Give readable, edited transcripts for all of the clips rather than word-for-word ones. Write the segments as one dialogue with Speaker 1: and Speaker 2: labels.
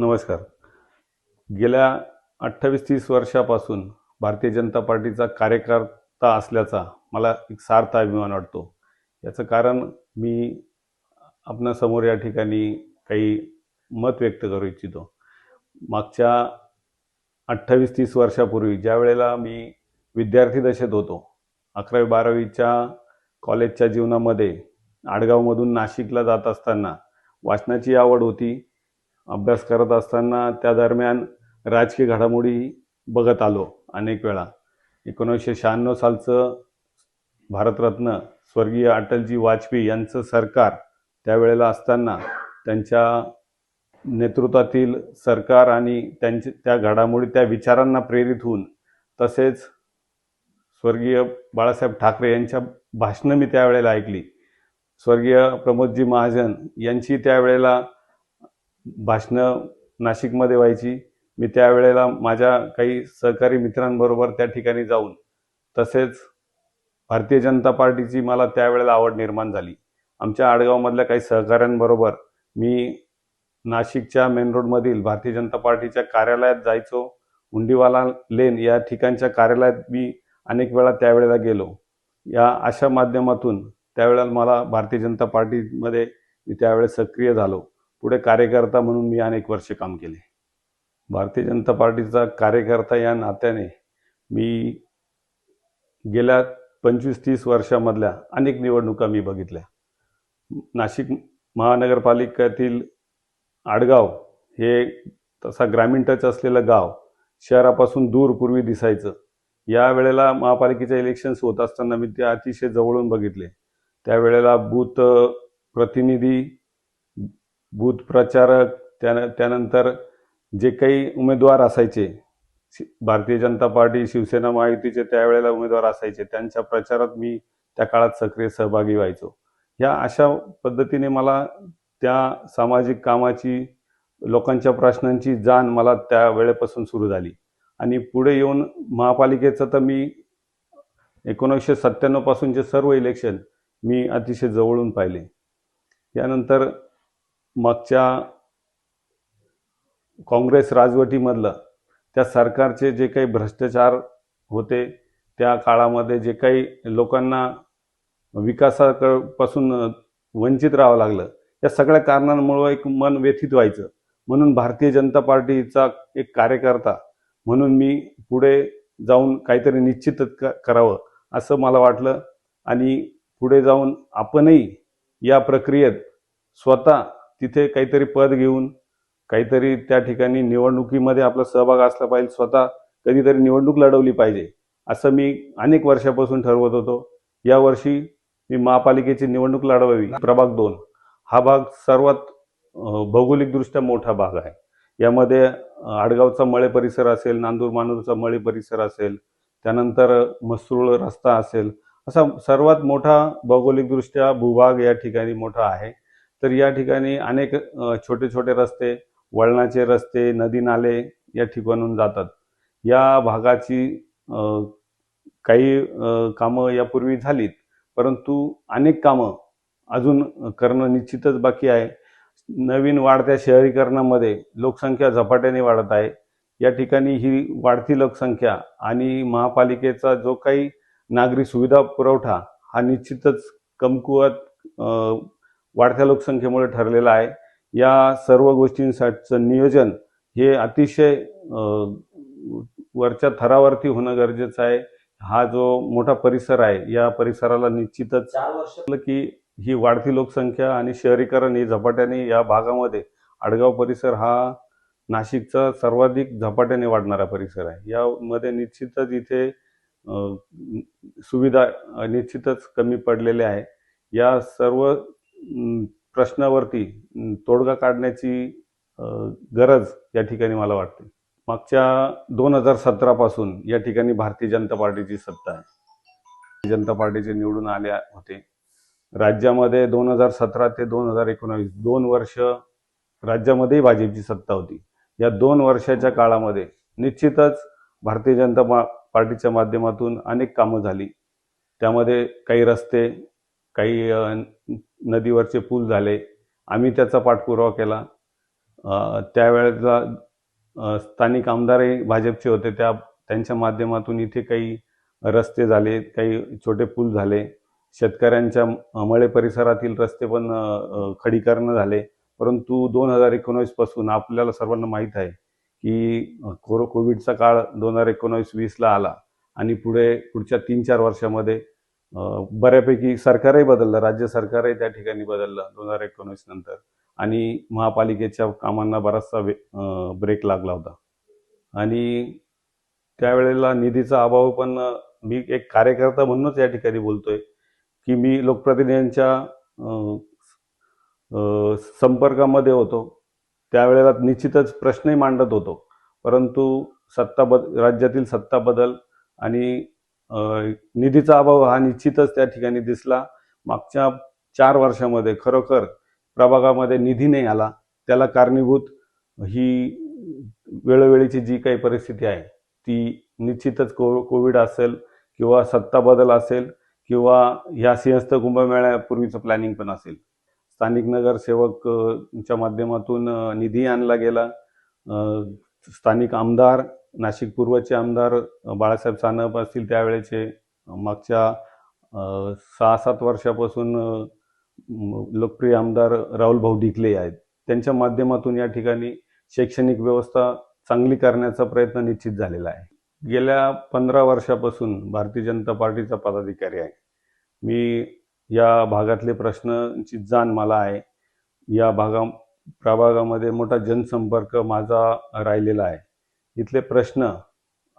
Speaker 1: नमस्कार. गेल्या 28-30 वर्षापासून भारतीय जनता पार्टीचा कार्यकर्ता असल्याचा मला एक सार्थ अभिमान वाटतो. याचं कारण मी आपणासमोर या ठिकाणी काही मत व्यक्त करू इच्छितो. मागच्या 28-30 वर्षापूर्वी ज्यावेळेला मी विद्यार्थी दशेत होतो, 11वी-12वीच्या कॉलेजच्या जीवनामध्ये आडगावमधून नाशिकला जात असताना वाचनाची आवड होती. अभ्यास करत असताना त्या दरम्यान राजकीय घडामोडी बघत आलो अनेक वेळा. 1996 सालचं भारतरत्न स्वर्गीय अटलजी वाजपेयी यांचं सरकार त्यावेळेला असताना त्यांच्या नेतृत्वातील सरकार आणि त्या घडामोडी त्या विचारांना प्रेरित होऊन, तसेच स्वर्गीय बाळासाहेब ठाकरे यांच्या भाषणं मी त्यावेळेला ऐकली. स्वर्गीय प्रमोदजी महाजन यांची त्यावेळेला भाषणं नाशिकमध्ये व्हायची. मी त्यावेळेला माझ्या काही सहकारी मित्रांबरोबर त्या ठिकाणी जाऊन, तसेच भारतीय जनता पार्टीची मला त्यावेळेला आवड निर्माण झाली. आमच्या आडगावमधल्या काही सहकाऱ्यांबरोबर मी नाशिकच्या मेन रोडमधील भारतीय जनता पार्टीच्या कार्यालयात जायचो. हुंडीवाला लेन या ठिकाणच्या कार्यालयात मी अनेक वेळा त्यावेळेला गेलो. या अशा माध्यमातून त्यावेळेला मला भारतीय जनता पार्टीमध्ये मी त्यावेळेस सक्रिय झालो. पुढे कार्यकर्ता म्हणून मी अनेक वर्षे काम केले. भारतीय जनता पार्टीचा कार्यकर्ता या नात्याने मी गेल्या 25-30 वर्षामधल्या अनेक निवडणुका मी बघितल्या. नाशिक महानगरपालिकेतील आडगाव हे तसा ग्रामीण टच असलेलं गाव शहरापासून दूर पूर्वी दिसायचं. या वेळेला महापालिकेचे इलेक्शन्स होत असताना मी ते अतिशय जवळून बघितले. त्यावेळेला बूथ प्रतिनिधी, बूथ प्रचारक, त्यानंतर जे काही उमेदवार असायचे, भारतीय जनता पार्टी, शिवसेना, महायुतीचे त्यावेळेला उमेदवार असायचे, त्यांच्या प्रचारात मी त्या काळात सक्रिय सहभागी व्हायचो. ह्या अशा पद्धतीने मला त्या सामाजिक कामाची, लोकांच्या प्रश्नांची जाण मला त्या वेळेपासून सुरू झाली. आणि पुढे येऊन महापालिकेचं तर मी 1997 पासूनचे सर्व इलेक्शन मी अतिशय जवळून पाहिले. यानंतर मागच्या काँग्रेस राजवटीमधलं त्या सरकारचे जे काही भ्रष्टाचार होते, त्या काळामध्ये जे काही लोकांना विकासापासून वंचित राहावं लागलं, या सगळ्या कारणांमुळे एक मन व्यथित व्हायचं. म्हणून भारतीय जनता पार्टीचा एक कार्यकर्ता म्हणून मी पुढे जाऊन काहीतरी निश्चितच करावं असं मला वाटलं. आणि पुढे जाऊन आपणही या प्रक्रियेत स्वतः तिथे काहीतरी पद घेऊन, काहीतरी त्या ठिकाणी निवडणुकीमध्ये आपला सहभाग असला पाहिजे, स्वतः कधीतरी निवडणूक लढवली पाहिजे असं मी अनेक वर्षापासून ठरवत होतो. यावर्षी मी महापालिकेची निवडणूक लढवावी. प्रभाग 2 हा भाग सर्वात भौगोलिकदृष्ट्या मोठा भाग आहे. यामध्ये आडगावचा मळे परिसर असेल, नांदूर मानूरचा मळे परिसर असेल, त्यानंतर मसरूळ रस्ता असेल, असा सर्वात मोठा भौगोलिकदृष्ट्या भूभाग या ठिकाणी मोठा आहे. तर या ठिकाणी अनेक छोटे छोटे रस्ते, वळणाचे रस्ते, नदी नाले या ठिकाणून जातात. या भागाची काही कामं यापूर्वी झालीत, परंतु अनेक कामं अजून करणं निश्चितच बाकी आहे. नवीन वाढत्या शहरीकरणामध्ये लोकसंख्या झपाट्याने वाढत आहे. या ठिकाणी ही वाढती लोकसंख्या आणि महापालिकेचा जो काही नागरी सुविधा पुरवठा हा निश्चितच कमकुवत वाढत्या लोकसंख्येमुळे ठरलेला आहे. या सर्व गोष्टींसाठीचं नियोजन हे अतिशय वरच्या थरावरती होणं गरजेचं आहे. हा जो मोठा परिसर आहे, या परिसराला निश्चितच की ही वाढती लोकसंख्या आणि शहरीकरण ही झपाट्याने या भागामध्ये, आडगाव परिसर हा नाशिकचा सर्वाधिक झपाट्याने वाढणारा परिसर आहे. यामध्ये निश्चितच इथे सुविधा निश्चितच कमी पडलेल्या आहे. या सर्व प्रश्नावरती तोडगा काढण्याची गरज या ठिकाणी मला वाटते. मागच्या 2017 पासून या ठिकाणी भारतीय जनता पार्टीची सत्ता आहे. जनता पार्टीचे निवडून आले होते. राज्यामध्ये 2017 ते 2019 2 वर्ष राज्यामध्येही भाजपची सत्ता होती. या 2 वर्षाच्या काळामध्ये निश्चितच भारतीय जनता पार्टीच्या माध्यमातून अनेक कामं झाली. त्यामध्ये काही रस्ते, काही नदीवरचे पूल झाले. आम्ही त्याचा पाठपुरावा केला. त्यावेळेला स्थानिक आमदारही भाजपचे होते. त्यांच्या माध्यमातून इथे काही रस्ते झाले, काही छोटे पूल झाले, शेतकऱ्यांच्या मळे परिसरातील रस्ते पण खडीकरण झाले. परंतु 2019 पासून आपल्याला सर्वांना माहीत आहे की कोविडचा काळ 2019-20ला आला आणि पुढच्या 3-4 वर्षामध्ये बऱ्यापैकी सरकारही बदललं, राज्य सरकारही त्या ठिकाणी बदललं 2019 नंतर, आणि महापालिकेच्या कामांना बराचसा ब्रेक लागला होता. आणि त्यावेळेला निधीचा अभाव पण, मी एक कार्यकर्ता म्हणूनच या ठिकाणी बोलतोय की मी लोकप्रतिनिधींच्या संपर्कामध्ये होतो. त्यावेळेला निश्चितच प्रश्नही मांडत होतो. परंतु राज्यातील सत्ता बदल आणि निधीचा अभाव हा निश्चितच त्या ठिकाणी दिसला. मागच्या 4 वर्षामध्ये खरोखर प्रभागामध्ये निधी नाही आला. त्याला कारणीभूत ही वेळोवेळीची जी काही परिस्थिती आहे ती निश्चितच कोविड असेल किंवा सत्ता बदल असेल किंवा ह्या सिंहस्थ कुंभमेळ्यापूर्वीचं प्लॅनिंग पण असेल. स्थानिक नगरसेवकच्या माध्यमातून निधी आणला गेला. स्थानिक आमदार, नाशिक पूर्वचे आमदार बाळासाहेब सानप असतील त्यावेळेचे, मागच्या 6-7 वर्षापासून लोकप्रिय आमदार राहुल भाऊ ढिकले आहेत. त्यांच्या माध्यमातून या ठिकाणी शैक्षणिक व्यवस्था चांगली करण्याचा प्रयत्न निश्चित झालेला आहे. गेल्या 15 वर्षापासून भारतीय जनता पार्टीचा पदाधिकारी आहे. मी या भागातले प्रश्नांची जाण मला आहे. या प्रभागामध्ये मोठा जनसंपर्क माझा राहिलेला आहे. इथले प्रश्न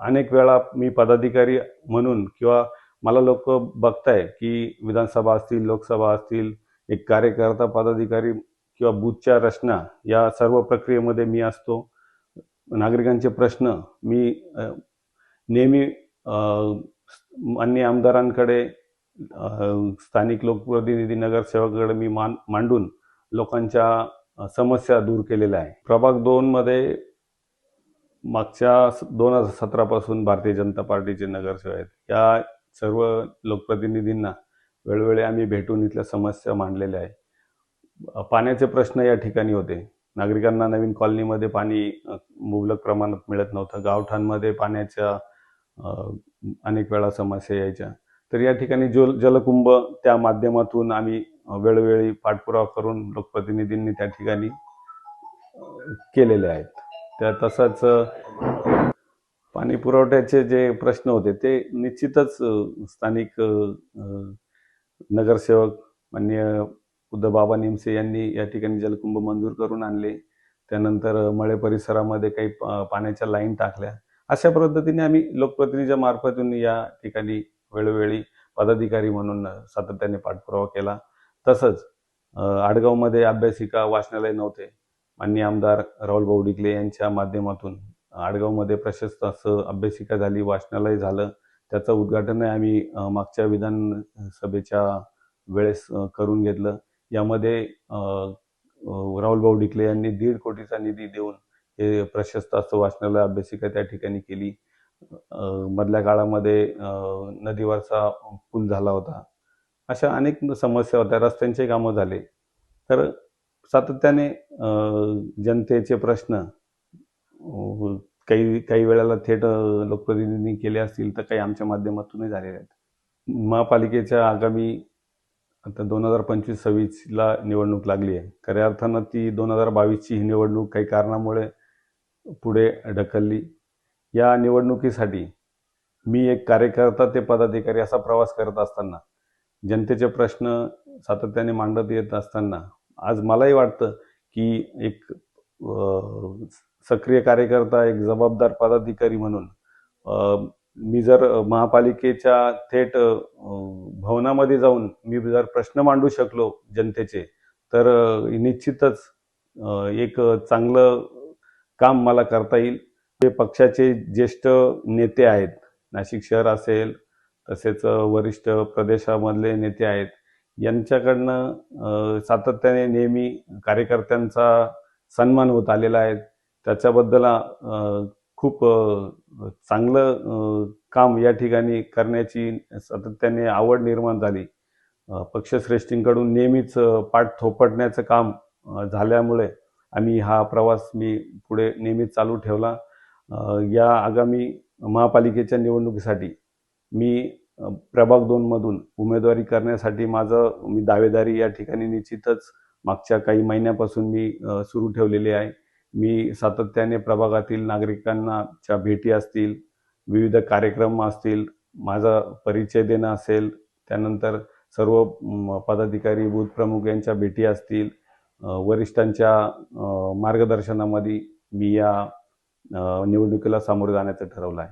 Speaker 1: अनेक वेळा मी पदाधिकारी म्हणून किंवा मला लोक बघताय की विधानसभा असतील, लोकसभा असतील, एक कार्यकर्ता, पदाधिकारी किंवा बूथच्या रचना या सर्व प्रक्रियेमध्ये मी असतो. नागरिकांचे प्रश्न मी नेहमी माननीय आमदारांकडे, स्थानिक लोकप्रतिनिधी, नगरसेवकाकडे मी मांडून लोकांच्या समस्या दूर केलेल्या आहे. प्रभाग 2 मध्ये मागच्या 2017 पासून भारतीय जनता पार्टीचे नगरसेवक आहेत. या सर्व लोकप्रतिनिधींना वेळोवेळी आम्ही भेटून इथल्या समस्या मांडलेल्या आहे. पाण्याचे प्रश्न या ठिकाणी होते. नागरिकांना नवीन कॉलनीमध्ये पाणी मुबलक प्रमाणात मिळत नव्हतं. गावठाणमध्ये पाण्याच्या अनेक वेळा समस्या यायच्या. तर या ठिकाणी जलकुंभ त्या माध्यमातून आम्ही वेळोवेळी पाठपुरावा करून लोकप्रतिनिधींनी त्या ठिकाणी केलेले आहेत. तसंच पाणी पुरवठ्याचे जे प्रश्न होते ते निश्चितच स्थानिक नगरसेवक माननीय उद्धवबाबा निमसे यांनी या ठिकाणी जलकुंभ मंजूर करून आणले. त्यानंतर मळे परिसरामध्ये काही पाण्याच्या लाईन टाकल्या. अशा पद्धतीने आम्ही लोकप्रतिनिधीच्या मार्फतून या ठिकाणी वेळोवेळी पदाधिकारी म्हणून सातत्याने पाठपुरावा केला. तसंच आडगावमध्ये अभ्यासिका वाचनालय नव्हते. माननीय आमदार राहुल भाऊ ढिकले यांच्या माध्यमातून आडगावमध्ये प्रशस्त असं अभ्यासिका झाली, वाचनालय झालं. त्याचं उद्घाटनही आम्ही मागच्या विधानसभेच्या वेळेस करून घेतलं. यामध्ये राहुल भाऊ ढिकले यांनी 1.5 कोटीचा निधी देऊन हे प्रशस्त असं वाचनालय, अभ्यासिका त्या ठिकाणी केली. मधल्या काळामध्ये नदीवरचा पूल झाला होता. अशा अनेक समस्या होत्या. रस्त्यांचे कामं झाले. तर सातत्याने जनतेचे प्रश्न काही वेळेला थेट लोकप्रतिनिधींनी केले असतील तर काही आमच्या माध्यमातूनही झालेले आहेत. महापालिकेच्या आगामी आता 2025-26ला निवडणूक लागली आहे. खऱ्या अर्थानं ती 2022ची ही निवडणूक काही कारणामुळे पुढे ढकलली. या निवडणुकीसाठी मी एक कार्यकर्ता ते पदाधिकारी असा प्रवास करत असताना, जनतेचे प्रश्न सातत्याने मांडत येत असताना आज मलाही वाटतं की एक सक्रिय कार्यकर्ता, एक जबाबदार पदाधिकारी म्हणून मी जर महापालिकेच्या थेट भवनामध्ये जाऊन मी जर प्रश्न मांडू शकलो जनतेचे, तर निश्चितच एक चांगलं काम मला करता येईल. ते पक्षाचे ज्येष्ठ नेते आहेत, नाशिक शहर असेल, तसेच वरिष्ठ प्रदेशामधले नेते आहेत, यांच्याकडनं सातत्याने नेहमी कार्यकर्त्यांचा सन्मान होत आलेला आहे. त्याच्याबद्दल खूप चांगलं काम या ठिकाणी करण्याची सातत्याने आवड निर्माण झाली. पक्षश्रेष्ठींकडून नेहमीच पाठ थोपटण्याचं काम झाल्यामुळे आम्ही हा प्रवास मी पुढे नेहमीच चालू ठेवला. या आगामी महापालिकेच्या निवडणुकीसाठी मी प्रभाग 2 मधून उमेदवारी करण्यासाठी मी दावेदारी या ठिकाणी निश्चितच मागच्या काही महिन्यापासून मी सुरू ठेवलेली आहे. मी सातत्याने प्रभागातील नागरिकांच्या भेटी असतील, विविध कार्यक्रम असतील, माझा परिचय देणं असेल, त्यानंतर सर्व पदाधिकारी, बूथ प्रमुख यांच्या भेटी असतील, वरिष्ठांच्या मार्गदर्शनामध्ये मी या निवडणुकीला सामोरे जाण्याचं ठरवलं आहे.